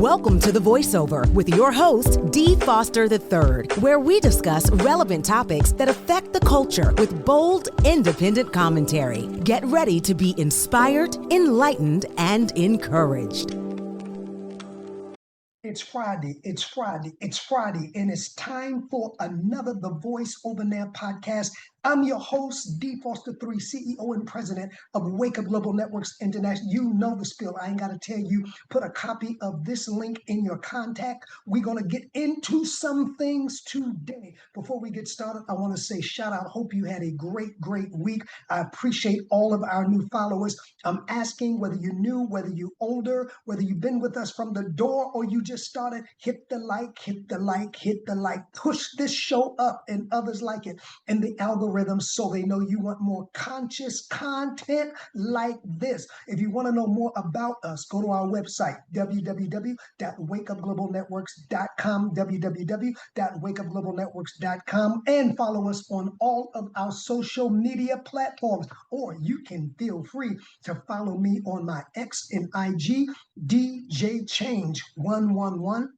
Welcome to The Voiceover with your host, Dee Foster III, where we discuss relevant topics that affect the culture with bold, independent commentary. Get ready to be inspired, enlightened, and encouraged. It's Friday, and it's time for another The Voice Over Now podcast. I'm your host, Dee Foster III, CEO and President of Wake Up Global Networks International. You know the spiel. I ain't got to tell you. Put a copy of this link in your contact. We're going to get into some things today. Before we get started, I want to say shout out. Hope you had a great week. I appreciate all of our new followers. I'm asking whether you're new, whether you're older, whether you've been with us from the door or you just started, hit the like, push this show up and others like it. And the algorithm so they know you want more conscious content like this. If you want to know more about us, go to our website, www.wakeupglobalnetworks.com, www.wakeupglobalnetworks.com, and follow us on all of our social media platforms. Or you can feel free to follow me on my X and IG, DJ Change 111.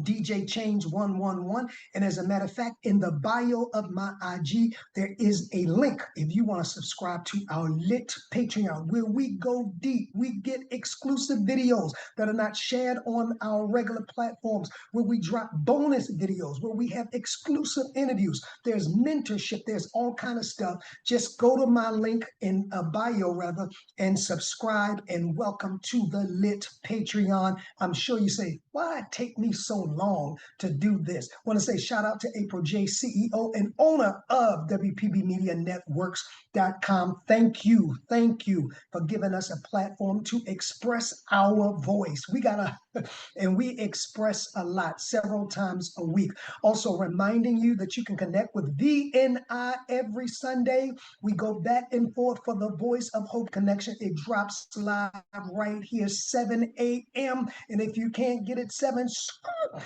DJ Change 111. And as a matter of fact, in the bio of my IG, there is a link if you want to subscribe to our lit Patreon, where we go deep. We get exclusive videos that are not shared on our regular platforms, where we drop bonus videos, where we have exclusive interviews. There's mentorship. There's all kind of stuff. Just go to my link in a bio and subscribe, and welcome to the lit Patreon. I'm sure you say, why take me so long to do this? I want to say shout out to April J, CEO and owner of WPBMediaNetworks.com. Thank you for giving us a platform to express our voice. And we express a lot, several times a week. Also reminding you that you can connect with VNI every Sunday. We go back and forth for the Voice of Hope Connection. It drops live right here, 7 a.m. And if you can't get it 7,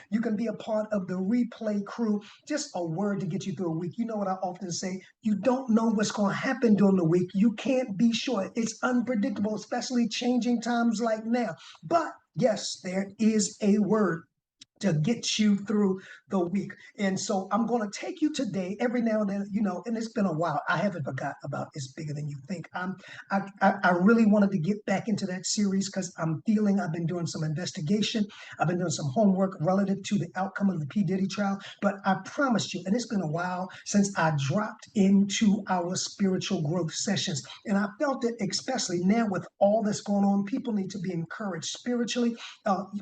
you can be a part of the replay crew. Just a word to get you through a week. You know what I often say, you don't know what's going to happen during the week. You can't be sure. It's unpredictable, especially changing times like now. But yes, there is a word to get you through the week. And so I'm going to take you today, every now and then, and it's been a while. I haven't forgot about It's Bigger Than You Think. I really wanted to get back into that series because I'm feeling I've been doing some investigation. I've been doing some homework relative to the outcome of the P. Diddy trial. But I promised you, and it's been a while since I dropped into our spiritual growth sessions. And I felt that especially now with all that's going on, people need to be encouraged spiritually.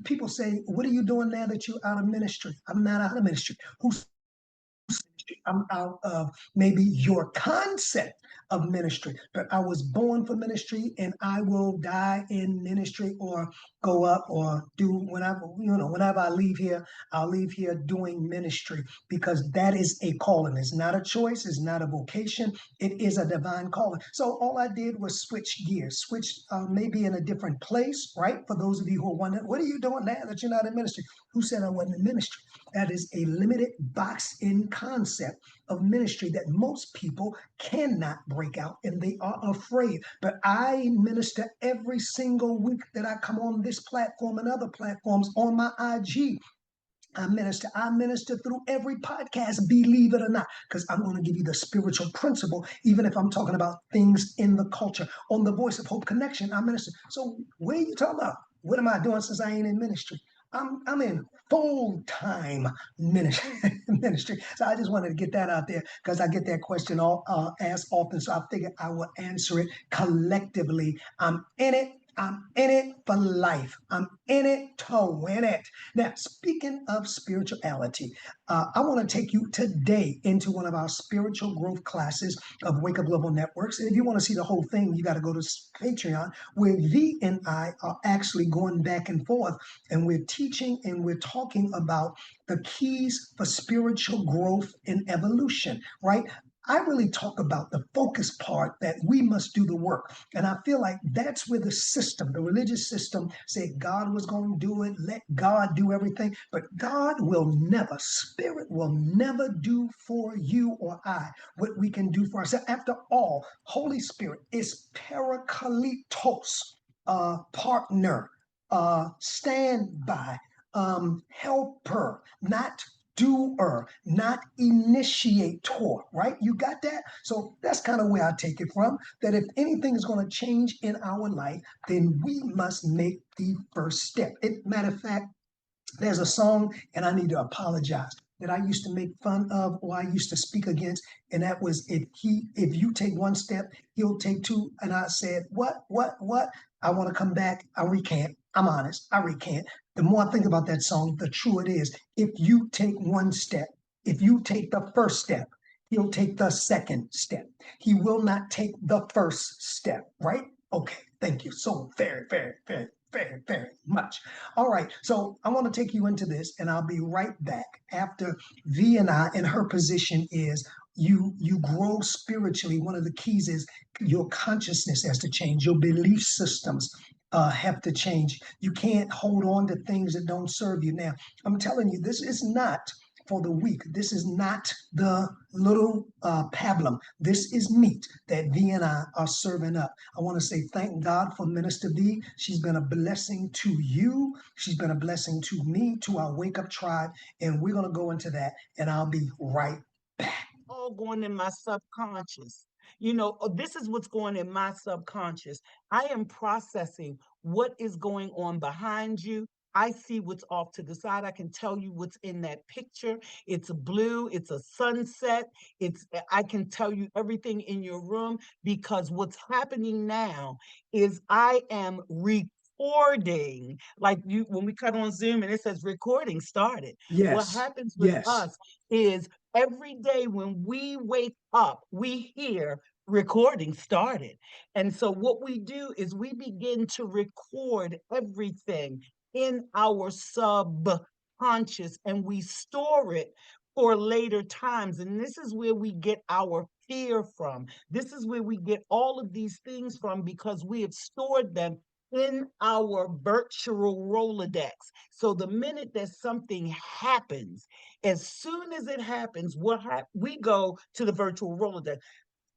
People say, what are you doing now that you're out of ministry? I'm not out of ministry. Who's ministry? I'm out of maybe your concept of ministry, but I was born for ministry, and I will die in ministry or go up or do whenever I leave here, I'll leave here doing ministry, because that is a calling. It's not a choice. It's not a vocation. It is a divine calling. So all I did was switch gears, maybe in a different place, right? For those of you who are wondering, what are you doing now that you're not in ministry? Who said I wasn't in ministry? That is a limited box-in concept of ministry that most people cannot break out, and they are afraid. But I minister every single week that I come on this platform and other platforms on my IG. I minister through every podcast, believe it or not, because I'm going to give you the spiritual principle, even if I'm talking about things in the culture. On the Voice of Hope Connection, I minister. So where are you talking about? What am I doing since I ain't in ministry? I'm in full-time ministry. So I just wanted to get that out there because I get that question asked often. So I figured I will answer it collectively. I'm in it for life. I'm in it to win it. Now, speaking of spirituality, I want to take you today into one of our spiritual growth classes of Wake Up Global Networks. And if you want to see the whole thing, you got to go to Patreon, where V and I are actually going back and forth, and we're teaching and we're talking about the keys for spiritual growth and evolution, right? I really talk about the focus part, that we must do the work. And I feel like that's where the religious system said God was going to do it, let God do everything. But Spirit will never do for you or I what we can do for ourselves. After all, Holy Spirit is parakletos, partner. standby, helper, not doer, not initiator, right? You got that? So that's kind of where I take it from. That if anything is going to change in our life, then we must make the first step. Matter of fact, there's a song, and I need to apologize, that I used to make fun of or I used to speak against, and that was if you take one step, he'll take two. And I said, what? I want to come back. I recant. I'm honest. I recant. The more I think about that song, the truer it is. If you take one step, if you take the first step, he'll take the second step. He will not take the first step, right? Okay, thank you so very, very, very, very, very much. All right, so I want to take you into this, and I'll be right back after V and I. And her position is you grow spiritually. One of the keys is your consciousness has to change. Your belief systems have to change. You can't hold on to things that don't serve you. Now, I'm telling you, this is not for the weak. This is not the little pablum. This is meat that V and I are serving up. I want to say thank God for Minister V. She's been a blessing to you. She's been a blessing to me, to our Wake Up Tribe. And we're going to go into that, and I'll be right back. All going in my subconscious. This is what's going in my subconscious. I am processing what is going on behind you. I see what's off to the side. I can tell you what's in that picture. It's a blue, it's a sunset. I can tell you everything in your room, because what's happening now is I am recording. Like when we cut on Zoom and it says recording started. What Yes. happens with Yes. us is every day when we wake up, we hear recording started. And so what we do is we begin to record everything in our subconscious, and we store it for later times. And this is where we get our fear from. This is where we get all of these things from, because we have stored them in our virtual Rolodex. So the minute that something happens, as soon as it happens, we go to the virtual Rolodex.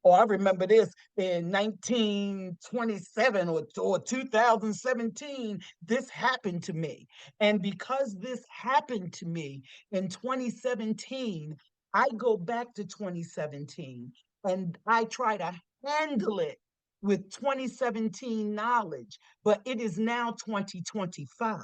Oh, I remember this in 1927 or 2017, this happened to me. And because this happened to me in 2017, I go back to 2017 and I try to handle it with 2017 knowledge, but it is now 2025.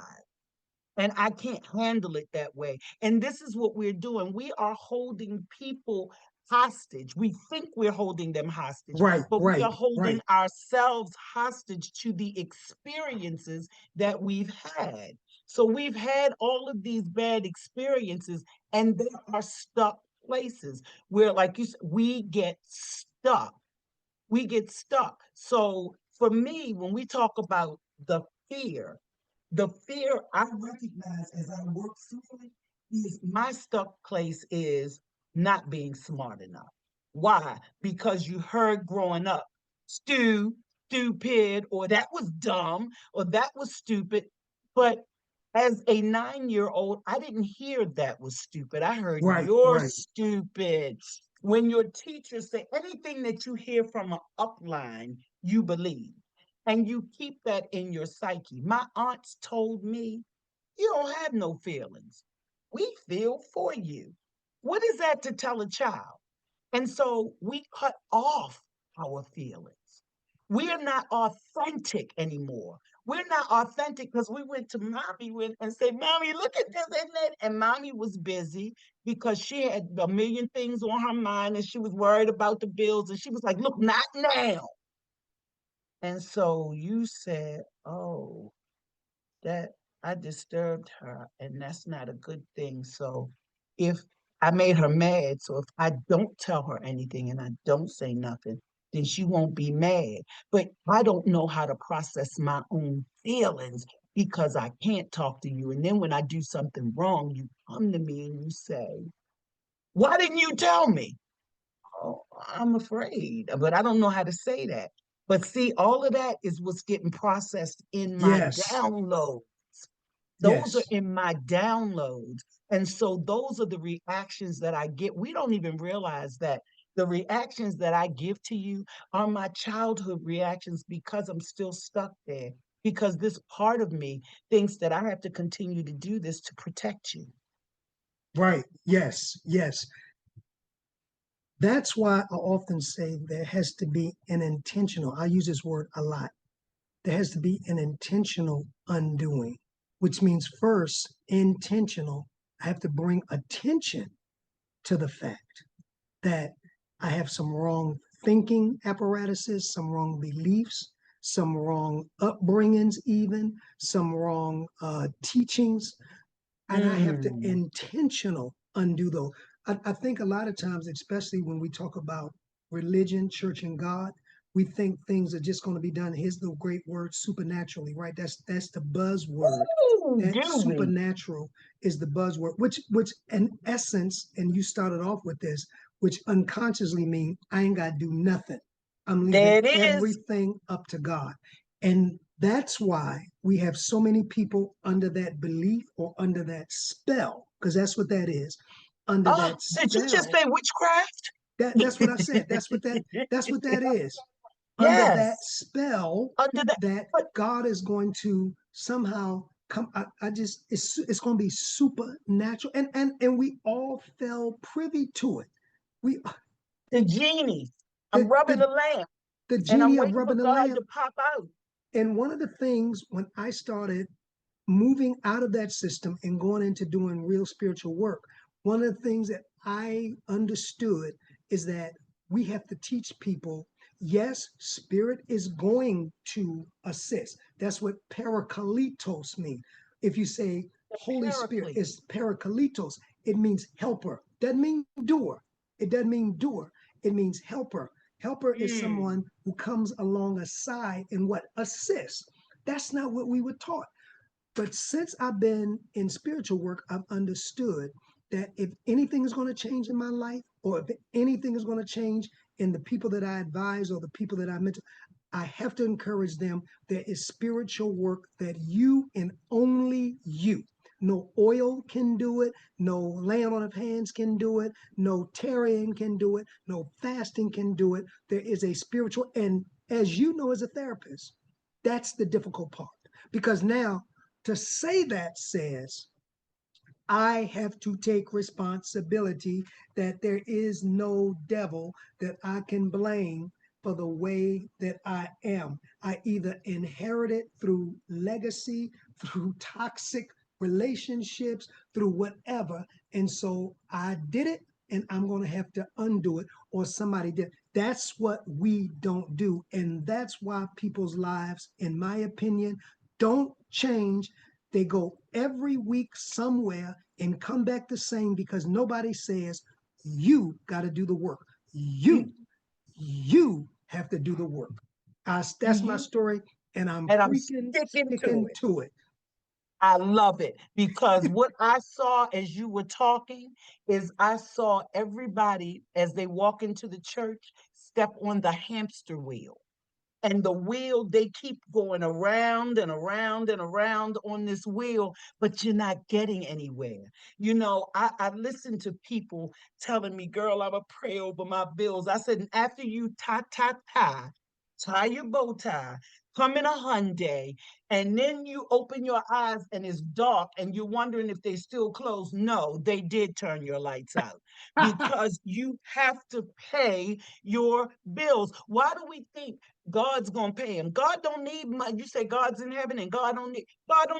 And I can't handle it that way. And this is what we're doing. We are holding people hostage. We think we're holding them hostage, Right, but we right, are holding right. ourselves hostage to the experiences that we've had. So we've had all of these bad experiences, and they are stuck places where, like you said, we get stuck. We get stuck. So for me, when we talk about the fear I recognize as I work through it is my stuck place is not being smart enough. Why? Because you heard growing up, stupid, or that was dumb, or that was stupid. But as a 9-year-old, I didn't hear that was stupid. I heard Right, you're right. stupid. When your teachers say anything that you hear from an upline, you believe. And you keep that in your psyche. My aunts told me, you don't have no feelings. We feel for you. What is that to tell a child? And so we cut off our feelings. We are not authentic anymore. We're not authentic because we went to mommy and said, Mommy, look at this, isn't it? And mommy was busy because she had a million things on her mind and she was worried about the bills. And she was like, look, not now. And so you said, oh, that I disturbed her, and that's not a good thing. So if I made her mad, so if I don't tell her anything and I don't say nothing, then she won't be mad. But I don't know how to process my own feelings because I can't talk to you. And then when I do something wrong, you come to me and you say, why didn't you tell me? Oh, I'm afraid, but I don't know how to say that. But see, all of that is what's getting processed in my Yes, download. Those are yes. in my downloads. And so those are the reactions that I get. We don't even realize that the reactions that I give to you are my childhood reactions because I'm still stuck there. because this part of me thinks that I have to continue to do this to protect you. Right. Yes. Yes. That's why I often say there has to be an intentional, I use this word a lot. There has to be an intentional undoing, which means first, intentional, I have to bring attention to the fact that I have some wrong thinking apparatuses, some wrong beliefs, some wrong upbringings, even some wrong teachings, and I have to Mm. intentional undo those. I think a lot of times, especially when we talk about religion, church, and God, we think things are just going to be done. Here's the great word, supernaturally, right? That's the buzzword. Ooh, That do we? supernatural is the buzzword, which in essence, and you started off with this, which unconsciously mean I ain't got to do nothing. I'm leaving There it is. everything up to God. And that's why we have so many people under that belief or under that spell, because that's what that is. Under Oh, that did you just spell, say witchcraft? that's what I said. That's what that is. Under that Yes, spell under that. that But God is going to somehow come. I just it's going to be supernatural, and we all fell privy to it. We the genie, I'm the rubbing the the lamp the and I'm genie of waiting for rubbing the God lamp. to pop out. And one of the things when I started moving out of that system and going into doing real spiritual work, one of the things that I understood is that we have to teach people, yes, spirit is going to assist. That's what parakletos means. If you say The Holy Spirit paraclete. is parakletos, it means helper. Doesn't mean doer. It doesn't mean doer. It means helper. Helper is Mm. someone who comes along a side and what assists. That's not what we were taught. But since I've been in spiritual work, I've understood that if anything is going to change in my life, or if anything is going to change in the people that I advise or the people that I mentor, I have to encourage them. There is spiritual work that you and only you. No oil can do it. No laying on of hands can do it. No tarrying can do it. No fasting can do it. There is a spiritual, and as you know, as a therapist, that's the difficult part. Because now to say that says I have to take responsibility that there is no devil that I can blame for the way that I am. I either inherit it through legacy, through toxic relationships, through whatever. And so I did it and I'm going to have to undo it, or somebody did. That's what we don't do. And that's why people's lives, in my opinion, don't change. They go every week somewhere and come back the same because nobody says, you got to do the work. Mm. You have to do the work. That's my Mhm. story, and I'm And I'm freaking sticking to sticking it. to it. I love it because what I saw as you were talking is I saw everybody as they walk into the church step on the hamster wheel. And the wheel, they keep going around and around and around on this wheel, but you're not getting anywhere. I listen to people telling me, girl, I'm going to pray over my bills. I said, and after you tie your bow tie, come in a Hyundai, and then you open your eyes and it's dark and you're wondering if they still closed. No, they did turn your lights out because you have to pay your bills. Why do we think God's gonna pay him? God don't need money. You say God's in heaven and God don't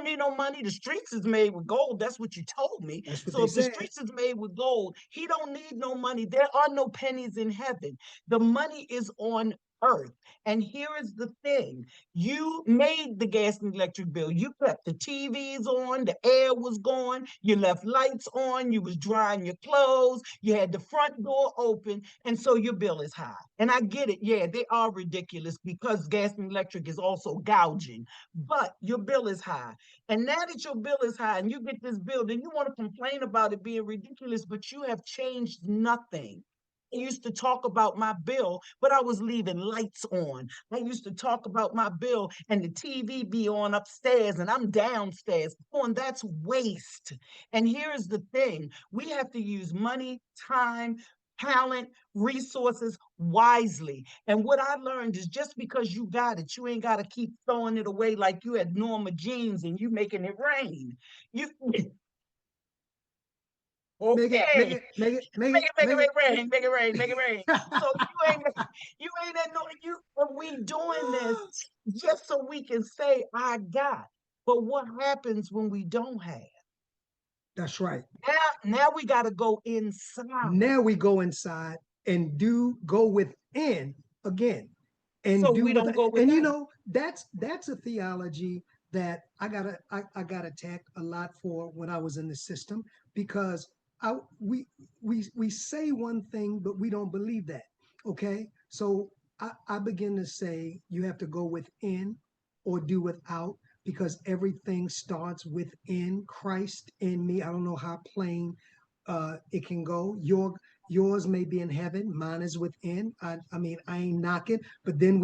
need no money. The streets is made with gold. That's what you told me. That's what So they if the said. streets is made with gold, he don't need no money. There are no pennies in heaven. The money is on earth. And here is the thing. You made the gas and electric bill. You kept the TVs on, the air was going, you left lights on, you was drying your clothes, you had the front door open, and so your bill is high. And I get it. Yeah, they are ridiculous because gas and electric is also gouging, but your bill is high. And now that your bill is high and you get this bill, then you want to complain about it being ridiculous, but you have changed nothing. I used to talk about my bill, but I was leaving lights on. I used to talk about my bill and the TV be on upstairs and I'm downstairs. And that's waste. And here's the thing: we have to use money, time, talent, resources wisely. And what I learned is just because you got it, you ain't got to keep throwing it away like you had Norma Jeans and you making it rain. You Make it, make okay. it, make it, make Make it, it, make it, make make it. it rain, make it rain, make it rain. So you ain't at no you and we doing this just so we can say I got. But what happens when we don't have? That's right. Now we gotta go inside. Now we go inside and go within again and So do we with, don't go and without. that's a theology that I got attacked a lot for when I was in the system, because I we say one thing but we don't believe that. Okay, so I begin to say you have to go within or do without, because everything starts within Christ in me. I don't know how plain it can go. Yours may be in heaven, mine is within. I mean, I ain't knocking, but then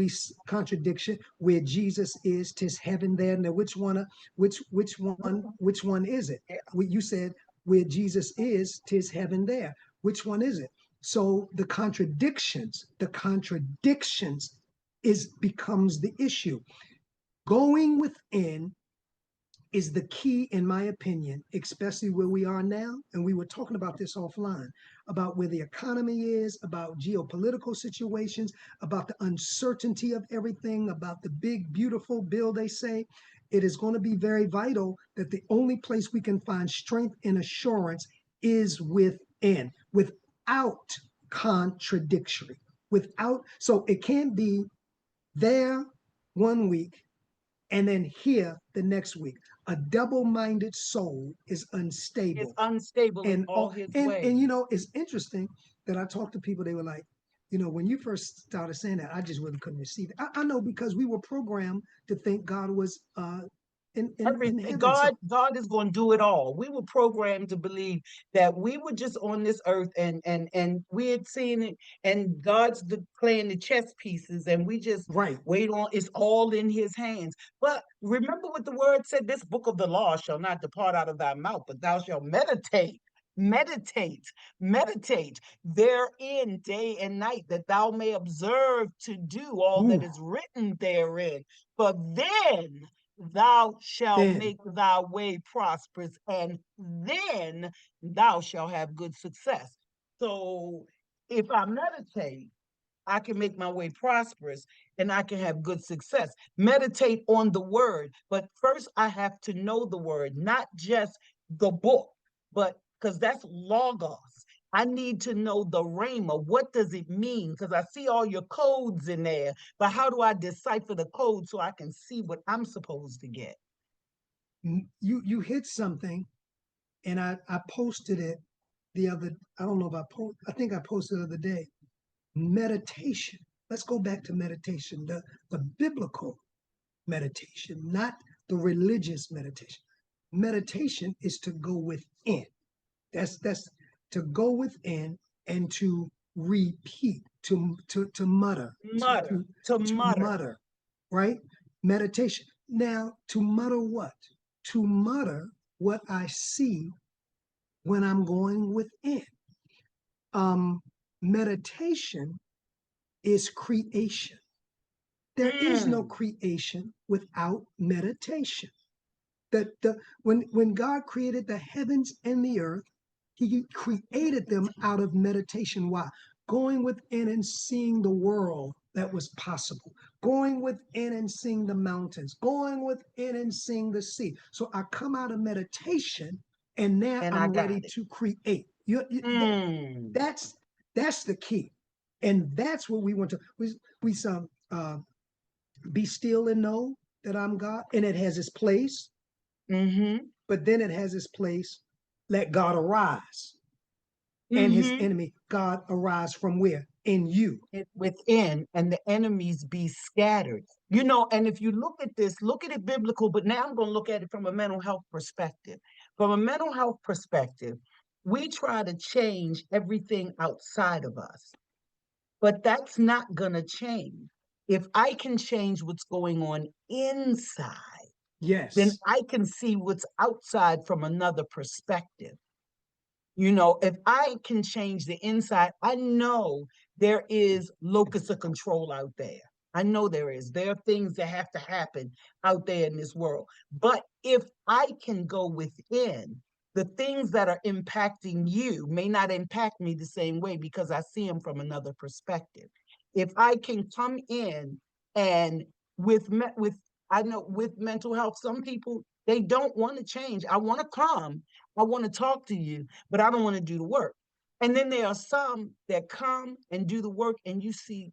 contradiction where Jesus is, 'tis heaven there. Now, which one is it? Yeah. You said where Jesus is, 'tis heaven there. Which one is it? So the contradictions is becomes the issue. Going within is the key, in my opinion, especially where we are now. And we were talking about this offline, about where the economy is, about geopolitical situations, about the uncertainty of everything, about the big, beautiful bill they say. It is going to be very vital that the only place we can find strength and assurance is within, without contradictory, so it can't be there one week and then here the next week. A double-minded soul is It's unstable. unstable in And all all his and ways. it's interesting that I talked to people, they were like, when you first started saying that, I just really couldn't receive it. I know, because we were programmed to think God was in Everything heaven. So God is going to do it all. We were programmed to believe that we were just on this earth and we had seen it, and playing the chess pieces, and we just right. wait on it's all in his hands. But remember what the word said: this book of the law shall not depart out of thy mouth, but thou shalt meditate therein day and night, that thou may observe to do all that Ooh, is written therein. For then thou shalt then make thy way prosperous, and then thou shalt have good success. So if I meditate, I can make my way prosperous and I can have good success. Meditate on the word. But first, I have to know the word, not just the book, but because that's logos. I need to know the rhema. What does it mean? Because I see all your codes in there, but how do I decipher the code so I can see what I'm supposed to get? you hit something, and I posted it the other. I don't know if I think I posted the other day. Meditation. Let's go back to meditation, the biblical meditation, not the religious meditation. Meditation is to go within. That's to go within and to repeat, to mutter, Mutter, to to mutter. mutter, right? Meditation. Now, to mutter what? To mutter what I see when I'm going within. Meditation is creation. There is no Mm. creation without meditation. When God created the heavens and the earth, he created them out of meditation. Why? Going within and seeing the world that was possible, going within and seeing the mountains, going within and seeing the sea. So I come out of meditation, and now And I I'm got ready it. to create. Mm. That's the key, and that's what we want to. We some be still and know that I'm God, and it has its place. Mm-hmm. But then it has its place. Let God arise, and his Mm-hmm. enemy. God arise from where? In you. It within, and the enemies be scattered. And if you look at this, look at it biblical, but now I'm going to look at it from a mental health perspective. From a mental health perspective, we try to change everything outside of us, but that's not going to change. If I can change what's going on inside, then Yes. I can see what's outside from another perspective. You know, if I can change the inside, I know there is locus of control out there. I know there is. There are things that have to happen out there in this world. But if I can go within, the things that are impacting you may not impact me the same way because I see them from another perspective. If I can come in and with I know with mental health, some people they don't want to change. I want to come, I want to talk to you, but I don't want to do the work. And then there are some that come and do the work, and you see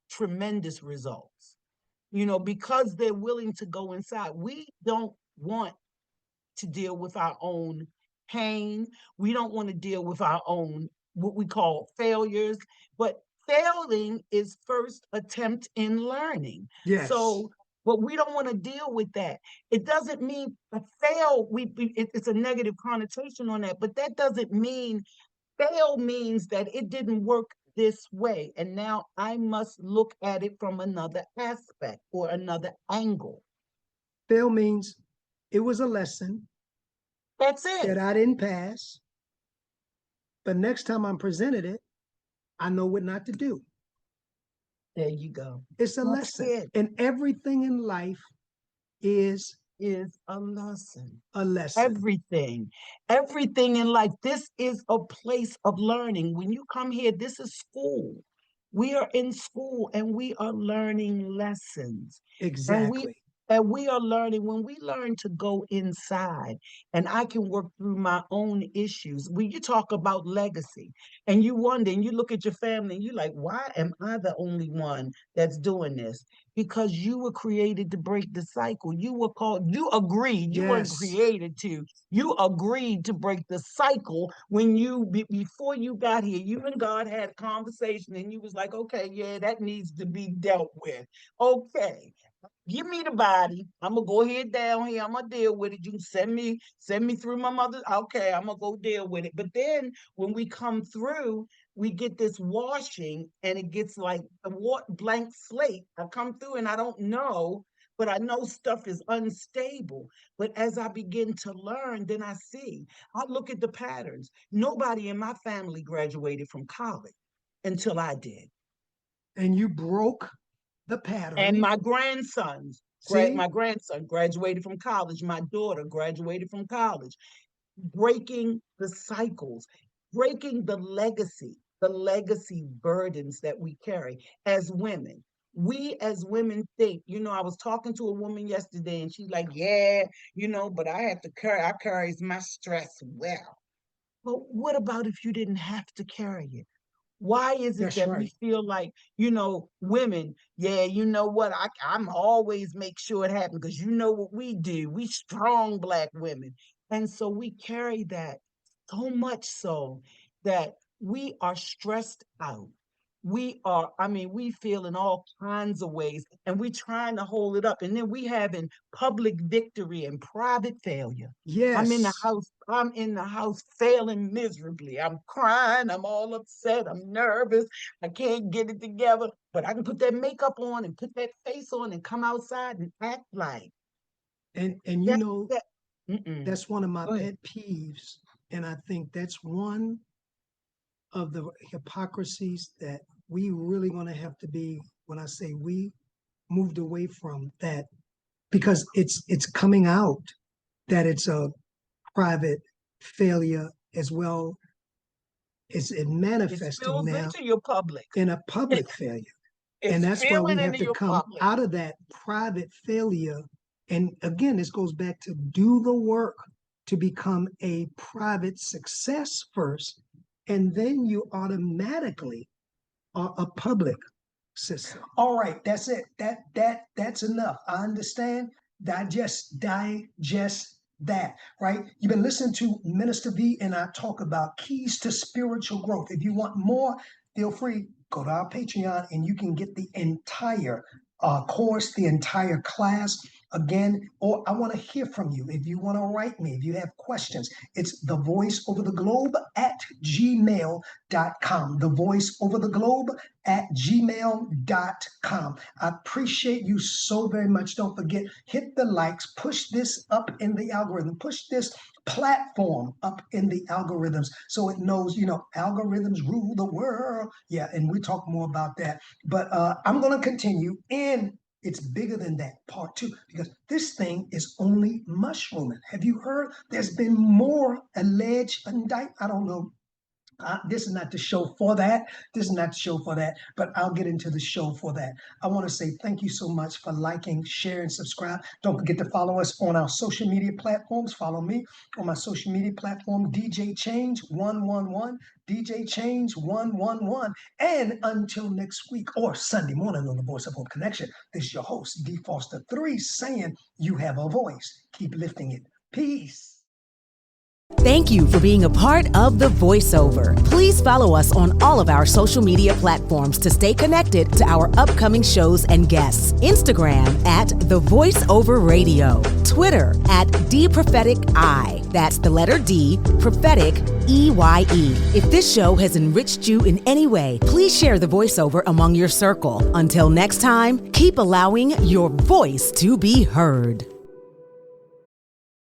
tremendous results, you know, because they're willing to go inside. We don't want to deal with our own pain. We don't want to deal with our own, what we call failures, but failing is first attempt in learning. Yes. So, but we don't want to deal with that. It doesn't mean a fail, it's a negative connotation on that, but that doesn't mean fail means that it didn't work this way. And now I must look at it from another aspect or another angle. Fail means it was a lesson That's that it. I didn't pass, but next time I'm presented it, I know what not to do. There you go. It's a That's lesson. it. And everything in life is Is a lesson. a lesson. Everything in life. This is a place of learning. When you come here, this is school. We are in school and we are learning lessons. And we Exactly. and we are learning when we learn to go inside and I can work through my own issues. When you talk about legacy and you wonder and you look at your family and you're like, why am I the only one that's doing this? Because you were created to break the cycle. You were called, you agreed, you weren't Yes. created to. You agreed to break the cycle when before you got here, you and God had a conversation and you was like, okay, yeah, that needs to be dealt with. Okay. Give me the body. I'm gonna go ahead down here. I'm gonna deal with it. You can send me through my mother. Okay, I'm gonna go deal with it. But then when we come through, we get this washing and it gets like a blank slate. I come through and I don't know, but I know stuff is unstable. But as I begin to learn, then I see. I look at the patterns. Nobody in my family graduated from college until I did. And you broke the And pattern. my See? grandson graduated from college. My daughter graduated from college. Breaking the cycles, breaking the legacy burdens that we carry as women. We as women think, you know, I was talking to a woman yesterday and she's like, yeah, you know, but I carries my stress well. But what about if you didn't have to carry it? Why is it That's that we right. feel like, you know, women, yeah, you know what, I'm always make sure it happens because you know what we do. We strong Black women. And so we carry that so much so that we are stressed out. I mean, we feel in all kinds of ways and we trying to hold it up. And then we having public victory and private failure. Yes. I'm in the house failing miserably. I'm crying, I'm all upset, I'm nervous, I can't get it together. But I can put that makeup on and put that face on and come outside and act like And you that know, that mm-mm. that's one of my Go ahead. pet peeves. And I think that's one of the hypocrisies that we really going to have to be, when I say we, moved away from that, because it's coming out that it's a private failure as well as it It manifesting spills now into your public. in a It, public failure. And it's that's why we spilling have into to your come public. out of that private failure. And again, this goes back to do the work to become a private success first, and then you automatically are a public system. All right, that's it. That's enough. I understand. Digest that, right? You've been listening to Minister V and I talk about keys to spiritual growth. If you want more, feel free, go to our Patreon and you can get the entire course, the entire class. Again, or I want to hear from you. If you want to write me, if you have questions, it's thevoiceovertheglobe@gmail.com. Thevoiceovertheglobe@gmail.com. I appreciate you so very much. Don't forget, hit the likes, push this up in the algorithm, push this platform up in the algorithms so it knows, algorithms rule the world. Yeah, and we talk more about that. But I'm going to continue in. It's bigger than that, part 2, because this thing is only mushrooming. Have you heard? There's been more alleged indictment. I don't know. This is not the show for that. This is not the show for that, but I'll get into the show for that. I want to say thank you so much for liking, sharing, subscribe. Don't forget to follow us on our social media platforms. Follow me on my social media platform, DJ Change 111, DJ Change 111. And until next week or Sunday morning on the Voice of Hope Connection, this is your host, D. Foster 3, saying you have a voice. Keep lifting it. Peace. Thank you for being a part of The Voiceover. Please follow us on all of our social media platforms to stay connected to our upcoming shows and guests. Instagram @The Voiceover Radio. Twitter @DPropheticI. That's the letter D, prophetic, EYE. If this show has enriched you in any way, please share The Voiceover among your circle. Until next time, keep allowing your voice to be heard.